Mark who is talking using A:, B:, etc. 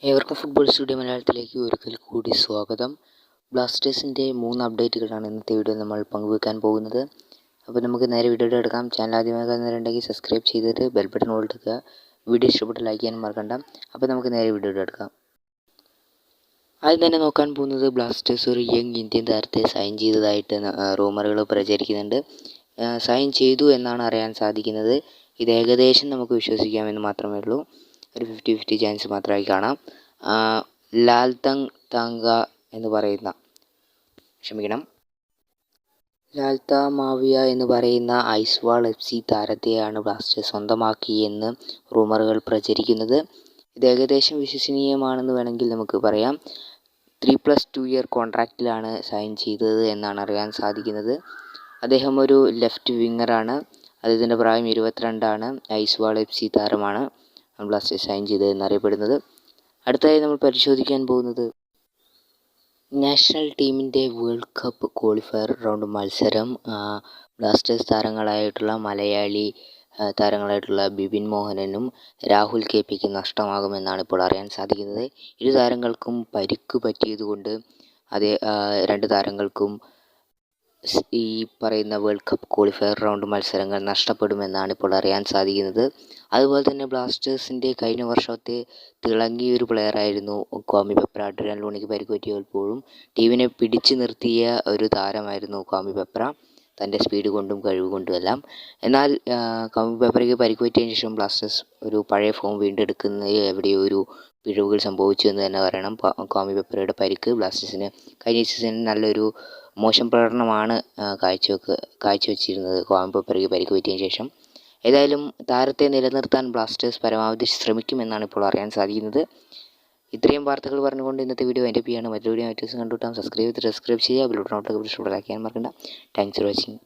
A: ഏവർക്കും football studio മലയാളത്തിലേക്ക് ഒരിക്കൽ കൂടി സ്വാഗതം. ബ്ലാസ്റ്റേഴ്സിൻ്റെ 3 അപ്ഡേറ്റുകളാണ് ഇന്നത്തെ വീഡിയോയിൽ നമ്മൾ പങ്കുവെക്കാൻ പോകുന്നത്. അപ്പോൾ നമുക്ക് നേരെ വീഡിയോയുടെ എടുക്കാം. ചാനൽ ആദ്യമായി കാണുന്നവരുണ്ടെങ്കിൽ സബ്സ്ക്രൈബ് ചെയ്തിട്ട് ബെൽ ബട്ടൺ കൊടുക്കുക. വീഡിയോ ഇഷ്ടപ്പെട്ട് ലൈക്ക് ചെയ്യാനും മറക്കണ്ട. അപ്പോൾ നമുക്ക് നേരെ വീഡിയോയുടെ എടുക്കാം. ആദ്യം തന്നെ നോക്കാൻ പോകുന്നത് ബ്ലാസ്റ്റേഴ്സ് ഒരു യങ് ഇന്ത്യൻ താരത്തെ സൈൻ ചെയ്തതായിട്ട് റൂമറുകൾ പ്രചരിക്കുന്നുണ്ട്. സൈൻ ചെയ്തു എന്നാണ് അറിയാൻ സാധിക്കുന്നത്. ഇത് ഏകദേശം നമുക്ക് വിശ്വസിക്കാമെന്ന് മാത്രമേ ഉള്ളൂ. ഒരു 50-50 ചാൻസ് മാത്രമായി കാണാം. ലാൽതങ് താങ്ക എന്ന് പറയുന്ന ലാൽത്ത മാവിയ എന്ന് പറയുന്ന ഐസ്വാൾ FC താരത്തെയാണ് ബ്ലാസ്റ്റേഴ്സ് സ്വന്തമാക്കിയെന്ന് റൂമറുകൾ പ്രചരിക്കുന്നത്. ഇത് ഏകദേശം വിശ്വസനീയമാണെന്ന് വേണമെങ്കിൽ നമുക്ക് പറയാം. 3+2 ഇയർ കോൺട്രാക്റ്റിലാണ് സൈൻ ചെയ്തത് എന്നാണ് അറിയാൻ സാധിക്കുന്നത്. അദ്ദേഹം ഒരു ലെഫ്റ്റ് വിങ്ങറാണ്. അദ്ദേഹത്തിൻ്റെ പ്രായം 22 ഐസ്വാൾ FC താരമാണ് ബ്ലാസ്റ്റേഴ്സ് സൈൻ ചെയ്തത് എന്നറിയപ്പെടുന്നത്. അടുത്തതായി നമ്മൾ പരിശോധിക്കാൻ പോകുന്നത് നാഷണൽ ടീമിൻ്റെ വേൾഡ് കപ്പ് ക്വാളിഫയർ റൗണ്ട് മത്സരം ബ്ലാസ്റ്റേഴ്സ് താരങ്ങളായിട്ടുള്ള മലയാളി താരങ്ങളായിട്ടുള്ള ബിപിൻ മോഹനനും രാഹുൽ KPക്ക് നഷ്ടമാകുമെന്നാണ് ഇപ്പോൾ അറിയാൻ സാധിക്കുന്നത്. ഇരു താരങ്ങൾക്കും പരിക്ക് പറ്റിയതുകൊണ്ട് രണ്ട് താരങ്ങൾക്കും ഈ പറയുന്ന വേൾഡ് കപ്പ് ക്വാളിഫയർ റൗണ്ട് മത്സരങ്ങൾ നഷ്ടപ്പെടുമെന്നാണ് ഇപ്പോൾ അറിയാൻ സാധിക്കുന്നത്. അതുപോലെ തന്നെ ബ്ലാസ്റ്റേഴ്സിൻ്റെ കഴിഞ്ഞ വർഷത്തെ തിളങ്ങിയൊരു പ്ലെയറായിരുന്നു ക്വാമി പെപ്ര. അഡ്രിയാൻ ലൂണിക്ക് പരിക്ക് പറ്റിയപ്പോഴും ടീമിനെ പിടിച്ചു നിർത്തിയ ഒരു താരമായിരുന്നു ക്വാമി പെപ്ര, തൻ്റെ സ്പീഡ് കൊണ്ടും കഴിവ് കൊണ്ടുമെല്ലാം. എന്നാൽ ക്വാമി പെപ്രയ്ക്ക് പരിക്ക് പറ്റിയതിന് ശേഷം ബ്ലാസ്റ്റേഴ്സ് ഒരു പഴയ ഫോം വീണ്ടെടുക്കുന്നതിൽ എവിടെയോ ഒരു പിഴവുകൾ സംഭവിച്ചു എന്ന് തന്നെ പറയണം. ക്വാമി പെപ്രയുടെ പരിക്ക് ബ്ലാസ്റ്റേഴ്സിന് കഴിഞ്ഞ സീസണിൽ നല്ലൊരു മോശം പ്രകടനമാണ് കാഴ്ചവെച്ചിരുന്നത് ക്വാമി പെപ്രയ്ക്ക് പരിക്ക് പറ്റിയതിന് ശേഷം. ഏതായാലും താരത്തെ നിലനിർത്താൻ ബ്ലാസ്റ്റേഴ്സ് പരമാവധി ശ്രമിക്കുമെന്നാണ് ഇപ്പോൾ അറിയാൻ സാധിക്കുന്നത്. ഇത്രയും വാർത്തകൾ പറഞ്ഞുകൊണ്ട് ഇന്നത്തെ വീഡിയോ എൻ്റെ ആണ്. മറ്റൊരു വീഡിയോ മറ്റു ദിവസം കണ്ടുകിട്ടാം. സബ്സ്ക്രൈബ് ചെയ്യുക, ബെൽ ബട്ടൺ ഇഷ്ടപ്പെടാൻ മറക്കണ്ട. Thanks for watching.